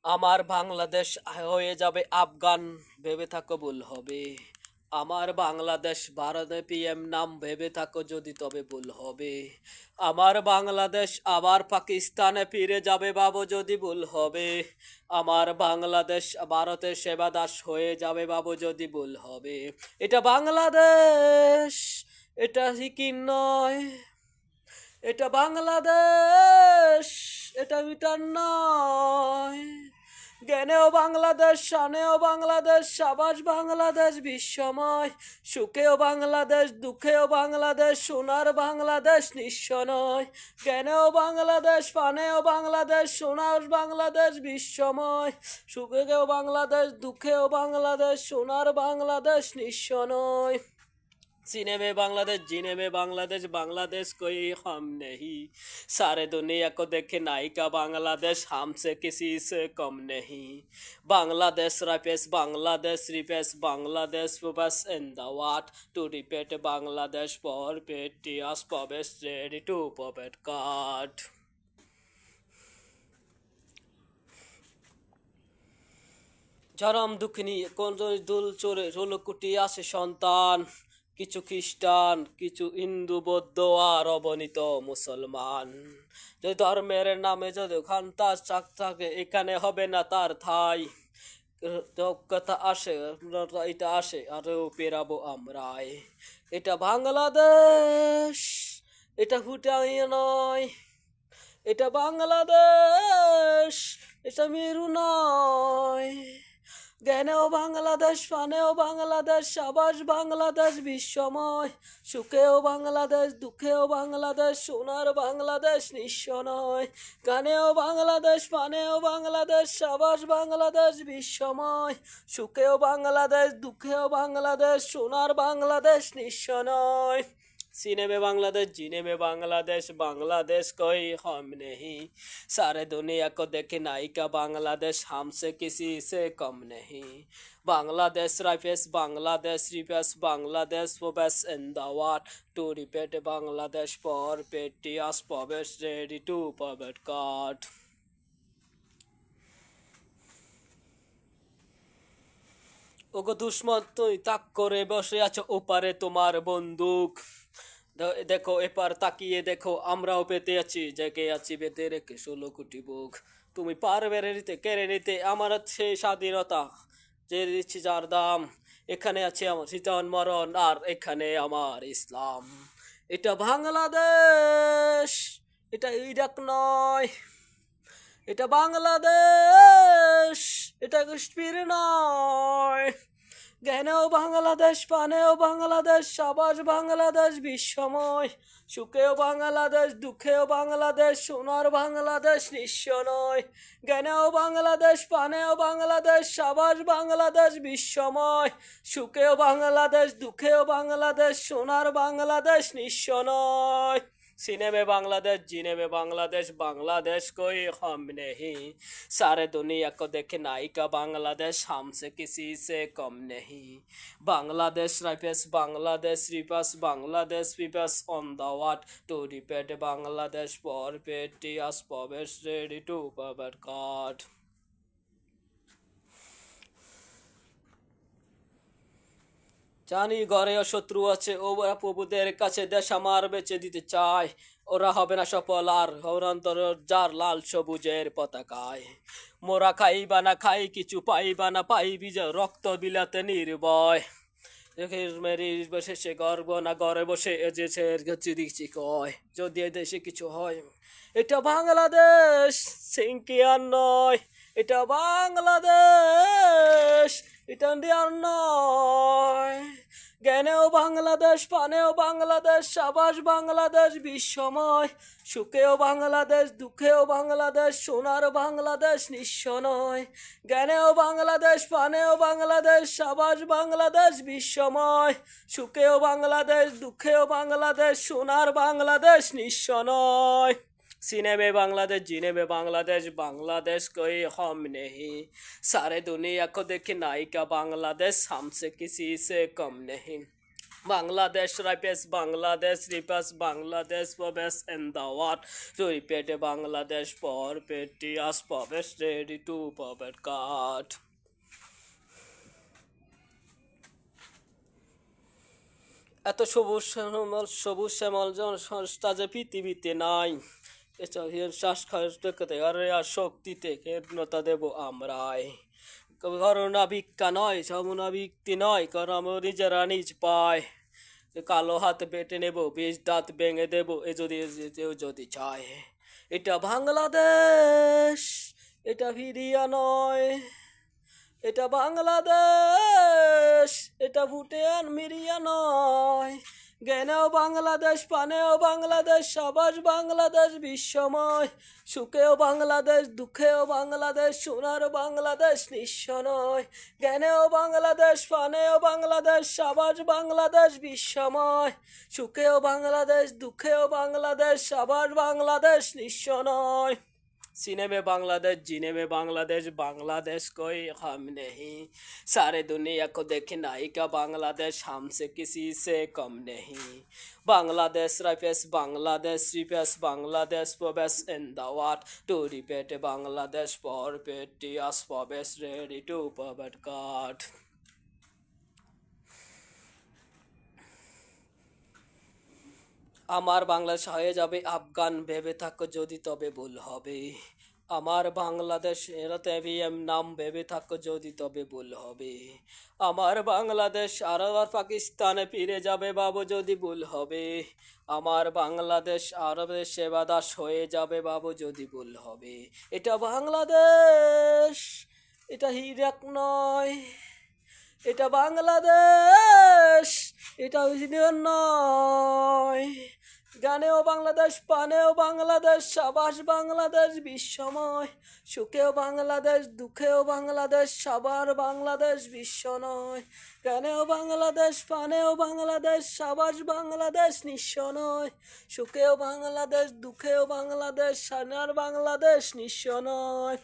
আমার বাংলাদেশ হয়ে যাবে আফগান, ভেবে থাকো ভুল হবে। আমার বাংলাদেশ ভারতে পিএম নাম, ভেবে থাকো যদি তবে ভুল হবে। আমার বাংলাদেশ আবার পাকিস্তানে ফিরে যাবে বাবু, যদি ভুল হবে। আমার বাংলাদেশ ভারতের সেবা দাস হয়ে যাবে বাবু, যদি ভুল হবে। এটা বাংলাদেশ, এটা সিকিম নয়। এটা বাংলাদেশ, এটা মিটার নয়। জ্ঞানেও বাংলাদেশ, শানেও বাংলাদেশ, সাবাস বাংলাদেশ বিশ্বময়। সুখেও বাংলাদেশ, দুঃখেও বাংলাদেশ, সোনার বাংলাদেশ নিঃস্ব নয়। জ্ঞানেও বাংলাদেশ, পানেও বাংলাদেশ, সোনার বাংলাদেশ বিশ্বময়। সুখেও বাংলাদেশ, দুঃখেও বাংলাদেশ, সোনার বাংলাদেশ নিঃস্ব নয়। सीने में बांग्लादेश, जीने में बांग्लादेश, बांग्लादेश कोई हम नहीं। सारे दुनिया को देखे नायिका बांग्लादेश, हमसे किसी से कम नहीं। Bangladesh Ripesh, Bangladesh Ripesh, Bangladesh best in the world to repeat Bangladesh for petious purpose ready to puppet card. চরম দুঃখ নিয়ে কোন দুল চলে 16 কোটি আছে সন্তান। কিছু খ্রিস্টান, কিছু হিন্দু, বৌদ্ধ আর অবনীত মুসলমান। যদি ধর্মের নামে যদি খান্তাস চাক থাকে, এখানে হবে না তার ঠাই। কথা আসে, এটা আসে আরও পেরাবো আমরাই। এটা বাংলাদেশ, এটা ভুটান নয়। এটা বাংলাদেশ, এটা মেরু নয়। জ্ঞানেও বাংলাদেশ, পানেও বাংলাদেশ, সাবাস বাংলাদেশ বিশ্বময়। সুখেও বাংলাদেশ, দুঃখেও বাংলাদেশ, সোনার বাংলাদেশ নিঃস্ব নয়। গানেও বাংলাদেশ, পানেও বাংলাদেশ, সাবাস বাংলাদেশ বিশ্বময়। সুখেও বাংলাদেশ, দুঃখেও বাংলাদেশ, সোনার বাংলাদেশ নিঃস্ব নয়। सीने में बांग्लादेश, जीने में बांग्लादेश, बांग्लादेश कोई हम नहीं। सारे दुनिया को देखे नायिका बांग्लादेश, हमसे किसी से कम नहीं। Bangladesh Ripesh, Bangladesh Ripesh, Bangladesh for best in the world to repeat Bangladesh for petious purpose ready to puppet card. ওগো দুশ্মন, তুই তাক করে বসে আছো ওপারে তোমার বন্দুক। দেখো এপার তাকিয়ে দেখো, আমরাও পেতে আছি, জেগে আছি বেঁধে রেখে 16 কোটি বুক। তুমি পারবে নিতে, কেড়ে নিতে আমার সেই স্বাধীনতা, যে দিচ্ছি যার দাম। এখানে আছে আমার শীতন মরণ, আর এখানে আমার ইসলাম। এটা বাংলাদেশ, এটা ইরাক নয়। এটা বাংলাদেশ, এটা কাশ্মীর নয়। জ্ঞানেও বাংলাদেশ, পানেও বাংলাদেশ, সাবাস বাংলাদেশ বিশ্বময়। সুখেও বাংলাদেশ, দুঃখেও বাংলাদেশ, সোনার বাংলাদেশ নিঃস্ব নয়। জ্ঞানেও বাংলাদেশ, পানেও বাংলাদেশ, সাবাস বাংলাদেশ বিশ্বময়। সুখেও বাংলাদেশ, দুঃখেও বাংলাদেশ, সোনার বাংলাদেশ নিঃস্ব নয়। सीने में बांग्लादेश, जीने में बांग्लादेश, बांग्लादेश कोई हम नहीं। सारे दुनिया को देखे नायिका बांग्लादेश, हमसे किसी से कम नहीं। Bangladesh Ripesh, Bangladesh Ripesh, Bangladesh Ripesh on the world to repeat Bangladesh for petious purpose ready to puppet card. জানি ঘরেও শত্রু আছে, ওরা প্রভুদের কাছে দেশ আমার বেচে দিতে চায়। ওরা হবে না সফল আর হরন্তর যার লাল সবুজের পতাকায়। মোরা খাইবা না খাই, কিছু পাইবা না পাই, বিজয় রক্ত বিলাতে নির্ভয়। মেরি শেষে গর্ব না ঘরে বসে এজেছে দিচ্ছি কয়, যদি এ দেশে কিছু হয়। এটা বাংলাদেশ, সিঙ্কিয়ার নয়। এটা বাংলাদেশ, এটা ইন্ডিয়ার নয়। জ্ঞানেও বাংলাদেশ, পানেও বাংলাদেশ, সাবাস বাংলাদেশ বিশ্বময়। সুখেও বাংলাদেশ, দুঃখেও বাংলাদেশ, সোনার বাংলাদেশ নিঃস্ব নয়। জ্ঞানেও বাংলাদেশ, পানেও বাংলাদেশ, সাবাস বাংলাদেশ বিশ্বময়। সুখেও বাংলাদেশ, দুঃখেও বাংলাদেশ, সোনার বাংলাদেশ নিঃস্ব নয়। सीने में बांग्लादेश, जीने में बांग्लादेश, बांग्लादेश कोई हम नहीं। सारे दुनिया को देखे नायिका बांग्लादेश, हमसे किसी से कम नहीं। Bangladesh ripest Bangladesh ripest Bangladesh for best in the world. To repeat Bangladesh for petty as for best ready to puppet card. এত সবুজ শ্যামল সবুজ শ্যামল সংস্থা যে পৃথিবীতে নাই এটা শ্বাস খাতে আর শক্তিতে ক্ষীণতা দেব আমরাই করোনা ভিক্ষা নয় সমনা ভিত্তি নয় কারণ আমরা নিজেরা নিজ পায় কালো হাত বেটে নেব 20 দাঁত ভেঙে দেব এ যদি কেউ যদি চায় এটা বাংলাদেশ এটা ভিডিয়া নয় এটা বাংলাদেশ এটা ভুটান মিরিয়া নয় জ্ঞানেও বাংলাদেশ পানেও বাংলাদেশ সাবাস বাংলাদেশ বিশ্বময় সুখেও বাংলাদেশ দুঃখেও বাংলাদেশ সোনার বাংলাদেশ নিঃস্ব নয় জ্ঞানেও বাংলাদেশ পানেও বাংলাদেশ সাবাস বাংলাদেশ বিশ্বময় সুখেও বাংলাদেশ দুঃখেও বাংলাদেশ সাবাস বাংলাদেশ নিঃস্ব নয় सीने में बांग्लादेश जीने में बांग्लादेश बांग्लादेश कोई हम नहीं सारे दुनिया को देखे नाई का बांग्लादेश हमसे किसी से कम नहीं Bangladesh Ripesh Bangladesh for best in the world to repeat Bangladesh for petty as for best ready to provide God আমার বাংলাদেশ হয়ে যাবে আফগান ভেবে থাকো যদি তবে ভুল হবে আমার বাংলাদেশ এরতেভিএম নাম ভেবে থাকো যদি তবে ভুল হবে আমার বাংলাদেশ আবার পাকিস্তানে ফিরে যাবে বাবু যদি ভুল হবে আমার বাংলাদেশ আরবের সেবাদাস হয়ে যাবে বাবু যদি ভুল হবে এটা বাংলাদেশ এটা হিরাক নয় এটা বাংলাদেশ এটা ইউনিয়ন নয় গানেও বাংলাদেশ পানেও বাংলাদেশ সাবাস বাংলাদেশ বিশ্বময় সুখেও বাংলাদেশ দুঃখেও বাংলাদেশ সাবার বাংলাদেশ বিশ্ব নয় গানেও বাংলাদেশ পানেও বাংলাদেশ সাবাস বাংলাদেশ নিঃস্ব নয় সুখেও বাংলাদেশ দুঃখেও বাংলাদেশ সানার বাংলাদেশ নিঃস্ব নয়